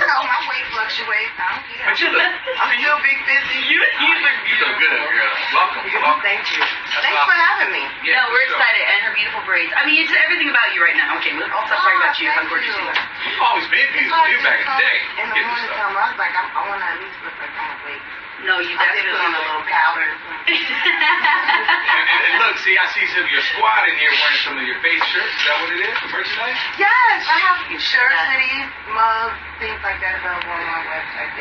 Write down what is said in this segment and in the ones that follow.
know, my weight fluctuates. I don't care. But you look, I'm still big busy. you look good, girl. Welcome. Thank you. Thanks for having me. Yeah, no, we're excited. And her beautiful braids. I mean, it's everything about you right now. Okay, I'll stop talking about you. How gorgeous you are. You've always been beautiful. You back in the day. In the morning time, I was like, I want to at least look like I'm awake. No, you I did definitely put on a little powder. and look, see, I see some of your squad in here wearing some of your face shirts. Is that what it is? The merchandise? Yes, I have shirts, hoodies, mugs, things like that available on my website.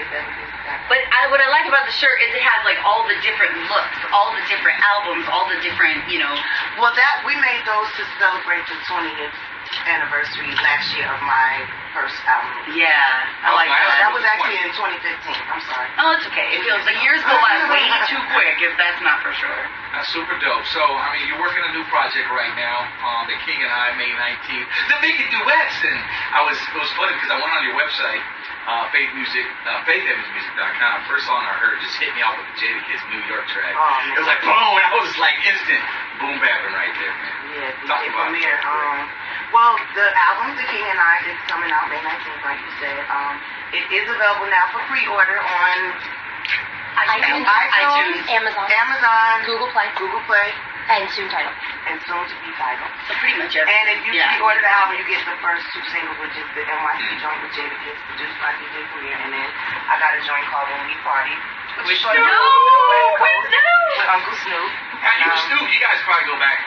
But what I like about the shirt is it has like all the different looks, all the different albums, all the different, you know. Well, we made those to celebrate the 20th anniversary last year of my first album. Yeah, I like that. That was actually in 2015. I'm sorry. Oh, it's okay. It feels like years go by way too quick if that's not for sure. That's super dope. So, I mean, you're working a new project right now, The King and I, May 19th. The big duets, and it was funny because I went on your website, faithevensmusic.com. First song I heard just hit me off with the Jada Kiss New York track. Oh, it was like boom, and I was like instant boom bapping right there, man. Yeah, Talk about premiere. Well, the album The King and I is coming out May 19th, like you said. It is available now for pre-order on iTunes, Amazon, Google Play, and soon Tidal. And soon to be Tidal. So pretty much everything. And if you pre-order the album, you get the first 2 singles, which is the NYC joint with Jada Kiss, produced by DJ Premier, and then I got a joint called When We Party, with Uncle Snoop. And you Snoop, you guys probably go back.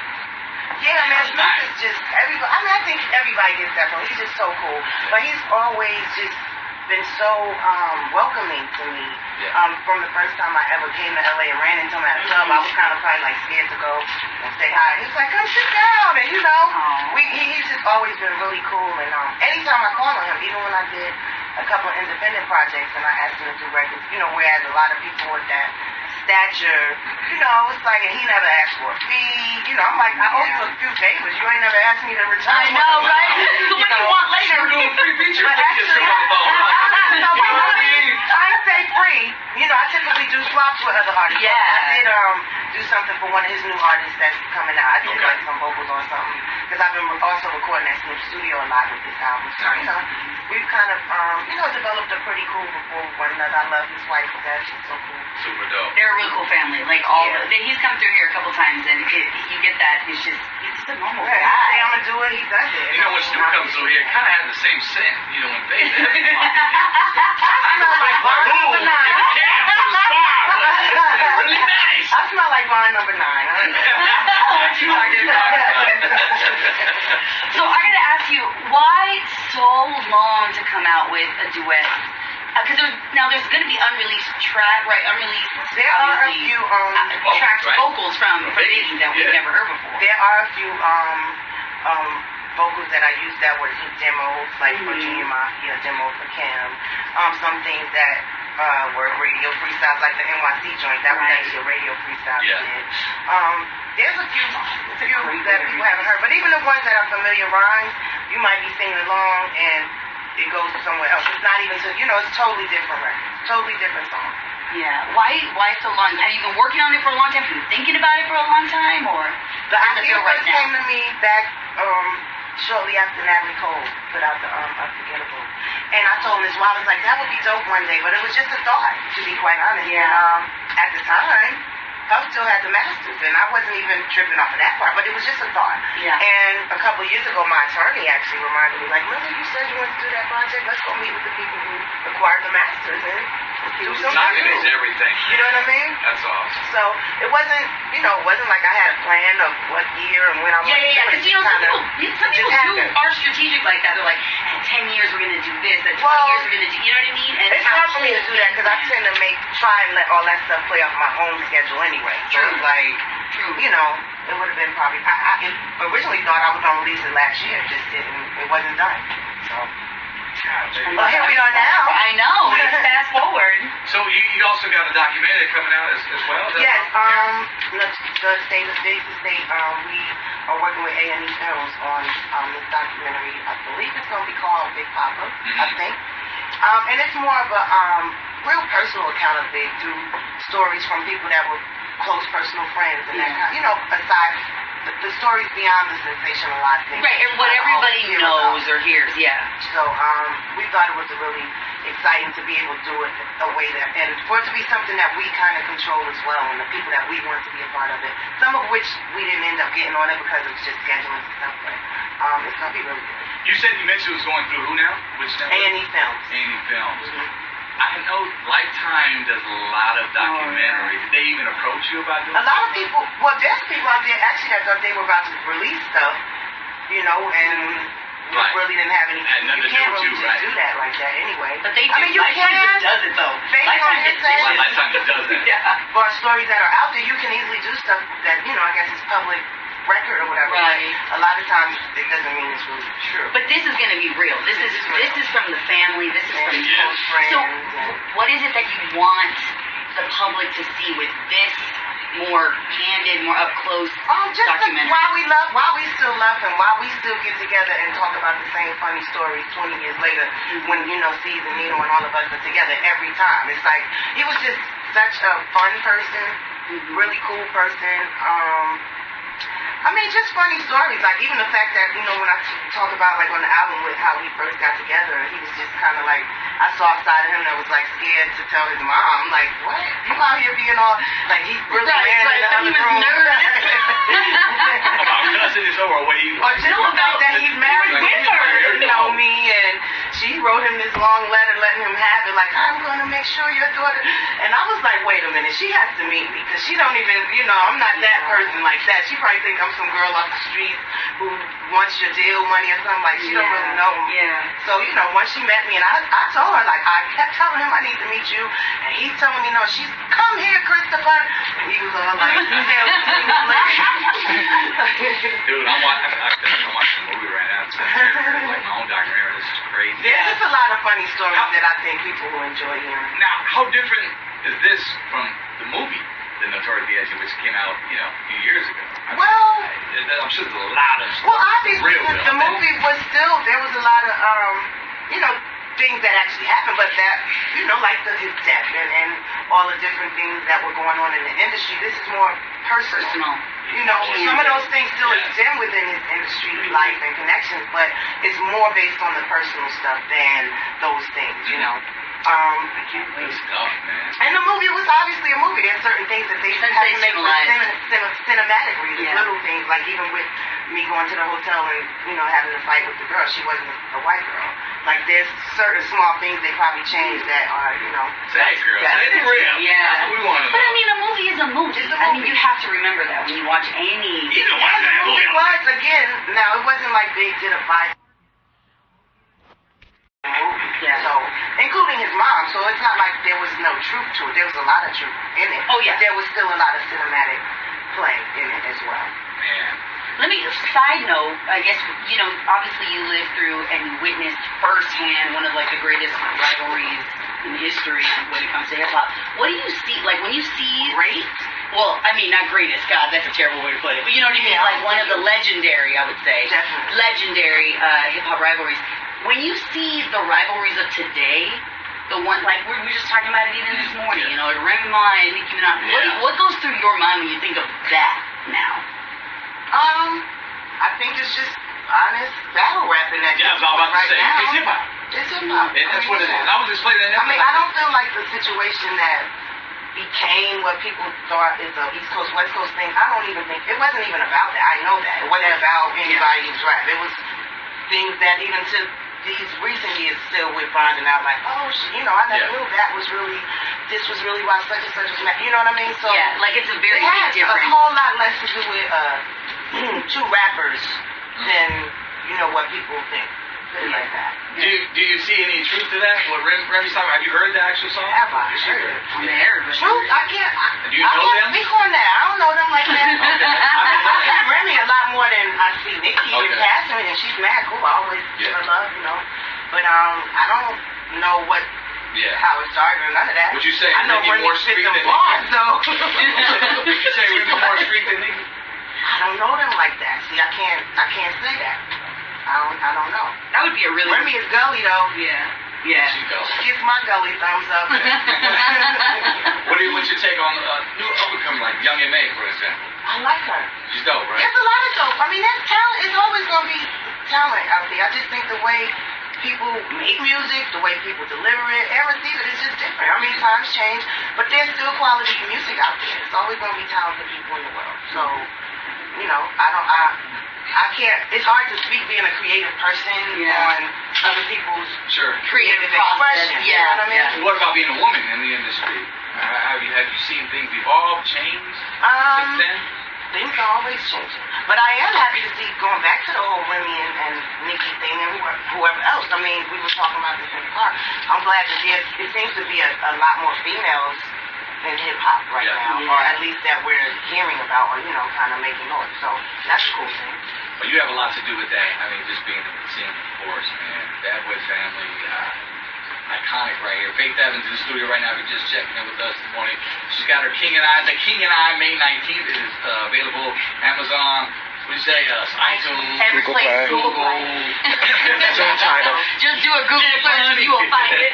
Yeah, man, Snoop is just everybody. I mean, I think everybody gets that from him. He's just so cool, but he's always just been so welcoming to me. Yeah. From the first time I ever came to LA and ran into him at a club, I was kind of probably like scared to go and say hi. He was like, "Come sit down," and you know, he's just always been really cool. And anytime I call on him, even when I did a couple of independent projects and I asked him to do records, you know, whereas a lot of people with that stature, you know, it's like, and he never asked for a fee. You know, I'm like, I owe you a few favors. You ain't never asked me to return. I know, right? So what do you want later? You're doing free feature. But actually, I ain't say free. You know, I typically do swaps with other artists. Yeah. I did do something for one of his new artists that's coming out. I did like some vocals on something because I've been also recording at Snoop Studio a lot with this album. So, you know, we've kind of, you know, developed a pretty cool rapport with one another. I love his wife. She's so cool. Super dope. They're a really cool family. Like he's come through here a couple times, and you get that. He's just a normal guy. Say I'm gonna do it, he does it. You know, when Snoop comes through here, it kind of has the same scent. You know, when they. I smell like bar number 9. Really nice. I smell like bar number 9. So I gotta ask you, why so long to come out with a duet? Because there's going to be unreleased track, right? Unreleased. There are a few tracks, vocals from Nicki that we've never heard before. There are a few vocals that I used that were just demos, like for Junior Mafia, demo for Kim. Some things that were radio freestyles, like the NYC joint. That was actually a radio freestyle we did. There's a few that people haven't heard, but even the ones that are familiar rhymes, you might be singing along and it goes somewhere else. It's not even you know, it's totally different record, totally different song. Yeah. Why so long? Have you been working on it for a long time? Have you been thinking about it for a long time, or the idea first came to me back shortly after Natalie Cole put out the Unforgettable, and I told Ms. Wallace like that would be dope one day, but it was just a thought, to be quite honest. Yeah. And at the time, Huff still had the masters, and I wasn't even tripping off of that part, but it was just a thought. Yeah. And a couple of years ago, my attorney actually reminded me, like, remember you said you wanted to do that project? Let's go meet with the people who acquired the masters and do something. Timing is everything. You know what I mean? That's awesome. So it wasn't, you know, it wasn't like I had a plan of what year and when I wanted to do it. Because, you know, some people are strategic like that. They're like, in 10 years we're going to do this, in 20 years we're going to do, you know what I mean? And it's hard for me to do that because I tend to try and let all that stuff play off my own schedule anyway. So it's like, you know, it would have been probably, I originally thought I was going to release it last year, it wasn't done. So. Well, here we are now. I know. Let's fast forward. So you also got a documentary coming out as well? Yes. The State of Big State. We are working with A&E Films on this documentary. I believe it's going to be called Big Papa. I think. And it's more of a real personal account of Big through stories from people that were close personal friends and that kind. You know, aside the story's beyond the sensationalizing. Right, and what everybody knows or hears, yeah. So we thought it was really exciting to be able to do it a way that, and for it to be something that we kind of control as well, and the people that we want to be a part of it. Some of which we didn't end up getting on it because it was just scheduling and stuff, but it's gonna be really good. You mentioned it was going through who now? Which network? A&E Films. A&E Films. Mm-hmm. I know Lifetime does a lot of documentaries. Did they even approach you about doing a lot of people, well, there's people out there actually that thought they were about to release stuff, you know, and right. really didn't have any. You can't really just do that like that anyway. But they do. I mean, you Lifetime can. just does it though. Lifetime just does it. Lifetime just does that. Yeah. For stories that are out there, you can easily do stuff that, you know, I guess is public record or whatever. Right. A lot of times it doesn't mean it's really true. But this is going to be real. This is from the family. This is from And close friends. So, and what is it that you want the public to see with this more candid, more up close just documentary? why we still love him, why we still get together and talk about the same funny stories 20 years later when, you know, C's and Nino and all of us are together every time. It's like, he was just such a fun person, really cool person. I mean, just funny stories. Like, even the fact that, you know, when I talk about, like, on the album with how we first got together, he was just kind of like, I saw a side of him that was, like, scared to tell his mom. Like, what? You out here being all, like, he really ran in the other room. About cussing is over way. Or just the fact that he's married with her, you know, me, and she wrote him this long letter letting him have it, like, I'm going to make sure your daughter, and I was like, wait a minute, she has to meet me, because she don't even, you know, I'm not that person like that. She probably think I'm some girl off the street who wants your deal money or something, like, she don't really know me. Yeah. So, you know, once she met me, and I told her, like, I kept telling him I need to meet you, and he's telling me, no, she's, come here, Christopher, and he was all like, dude, I'm watching the movie right now. It's like my own documentary. This is crazy. There's just a lot of funny stories that I think people will enjoy hearing. Now, how different is this from the movie, The Notorious B.I.G., which came out, you know, a few years ago? I'm sure there's a lot of well, obviously, real the movie was still, there was a lot of, you know, things that actually happened, but that, you know, like his death and all the different things that were going on in the industry, this is more personal. You know, some of those things still exist within his industry life and connections, but it's more based on the personal stuff than those things, you know. Good stuff, man. And the movie was obviously a movie. There's certain things that they have to make for cinematic reasons. Yeah. Little things, like even with me going to the hotel and, you know, having a fight with the girl. She wasn't a white girl. Like, there's certain small things they probably changed that are, you know. Say, girl. That's real. Yeah. We want to know. But I mean, a movie is a movie. I mean, you have to remember that when you watch any. Even watching that movie. It was, again, now, it wasn't like they did a fight. Yeah. So, including his mom, so it's not like there was no truth to it. There was a lot of truth in it. Oh, yeah. But there was still a lot of cinematic play in it as well. Man. Let me, side note, I guess, you know, obviously you lived through and you witnessed firsthand one of, like, the greatest rivalries in history when it comes to hip-hop. What do you see, like, when you see... Great? Well, I mean, not greatest, God, that's a terrible way to put it, but you know what I mean? Yeah. Like, one of the legendary, I would say, Definitely. legendary hip-hop rivalries. When you see the rivalries of today, the one, like, we were just talking about it even this morning, you know, like Remy and Nicki Minaj, what goes through your mind when you think of that now? I think it's just honest battle rapping that Yeah, I was about to say, now. it's hip-hop. It's hip-hop. And that's what it is. I was explaining that. I mean, I don't feel like the situation that became what people thought is a East Coast, West Coast thing. I don't even think, it wasn't even about that. I know that. It wasn't about anybody's rap. It was things that even to these recent years still we're finding out, like, oh, you know, I never knew that was really, this was really why such and such was mad. You know what I mean? So yeah, like it's a very big difference. It has a whole lot less to do with two rappers than, you know, what people think. Put it like that. Do you see any truth to that? What Remy's talking about? Have you heard the actual song? Have I heard it? On the air, but Truth? I can't. Do you know them? Speak on that. I don't know them like that. I see Remy a lot more than I see Nicki in passing, and she's mad cool. I always give her love, you know. But I don't know how it started or none of that. Would you say I know Remy more spit street them than bars, Nicki? though. Would you say Remy more street than Nicki? I don't know them like that. See, I can't say that. I don't know. that would be a really... Remy is gully though. Yeah. Yeah. She goes. She gives my gully thumbs up. What's your take on new up-and-coming like Young M.A., for example? I like her. She's dope, right? There's a lot of dope. I mean, that talent is always going to be talent out there. I just think the way people make music, the way people deliver it, everything is just different. I mean, times change, but there's still quality music out there. It's always going to be talented people in the world. So, you know, I can't, it's hard to speak being a creative person on other people's creative expression. Yeah. You know what I mean? What about being a woman in the industry? Have you seen things evolve, change since then? Things are always changing. But I am happy to see going back to the whole Remy and Nicki thing and whoever else. I mean, we were talking about this in the car. I'm glad that it seems to be a lot more females in hip-hop right now. Or at least that we're hearing about or, you know, kind of making noise. So that's a cool thing. Well, you have a lot to do with that. I mean, just being in the scene, of course, man. Bad Boy Family, iconic right here. Faith Evans in the studio right now. We're just checking in with us this morning. She's got her King and I. The King and I, May 19th, is available Amazon. We say iTunes, Every place, Google. Same title. Just do a Google search and you will find it.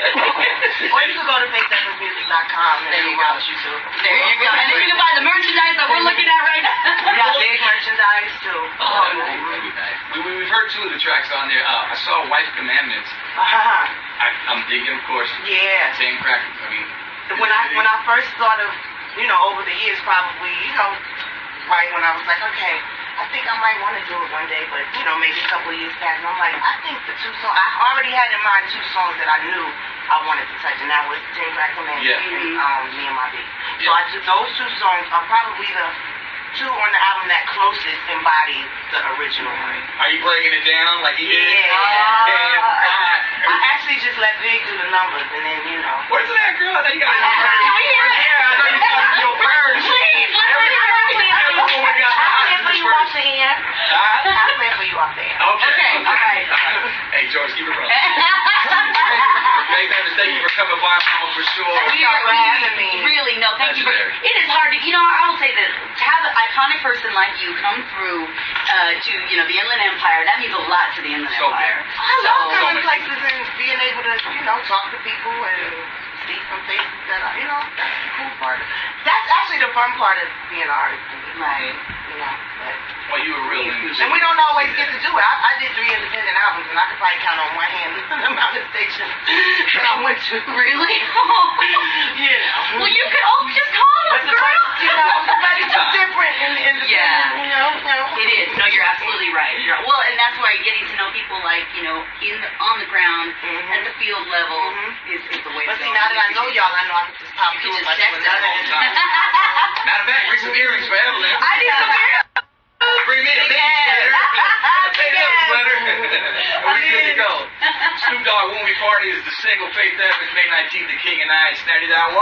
Or you can go to faithevensmusic.com and There you it'll go. route you to. There you go. And then you can buy the merchandise that we're looking at right now. We got big merchandise too. That'd be nice. We've heard two of the tracks on there. I saw Wife Commandments. I'm digging, of course. Yeah. Same crack. I mean, When I first thought of, you know, over the years, probably, you know, right when I was like, okay, I think I might want to do it one day, but, you know, maybe a couple of years passed, and I'm like, I think the two songs, I already had in mind two songs that I knew I wanted to touch, and that was Ten Crack Commandments and Me and My Beat. So I took those two songs are probably the two on the album that closest embody the original one. are you breaking it down like you did? I actually just let Big do the numbers, and then, you know. Where's that girl? Now you got I know you got your birds. Please, let me I'll play for you off the air. I'll play for you off the air. Okay. all right. Hey, George, keep it rolling. Thank you for coming by, Mama, for sure. Really, no, thank you for, it is hard to, you know, I will say that to have an iconic person like you come through to, you know, the Inland Empire, that means a lot to the Inland Empire. I love coming places and being able to, you know, talk to people and see some faces that are, you know, that's the cool part. That's actually the fun part of being an artist. Right. You know, but. Well, you were real into And we don't always get to do it. I did 3 independent albums, and I could probably count on one hand the amount of stations that I went to. Really? You know. Well, you could just call us, girl. You know, but it's just different in independent. Yeah. You know. It is. No, you're absolutely right. Well, and that's why getting to know people like, you know, on the ground, at the field level, is the way to go. But see, now that I know y'all, I know I can just pop You through can like just with text another us. independent. Matter of fact, bring some earrings for Evelyn. I need some earrings. Bring me a baby sweater. We good to go. Snoop Dogg When We Party is the single. Faith Evans, May 19th, The King and I. It's 99.1.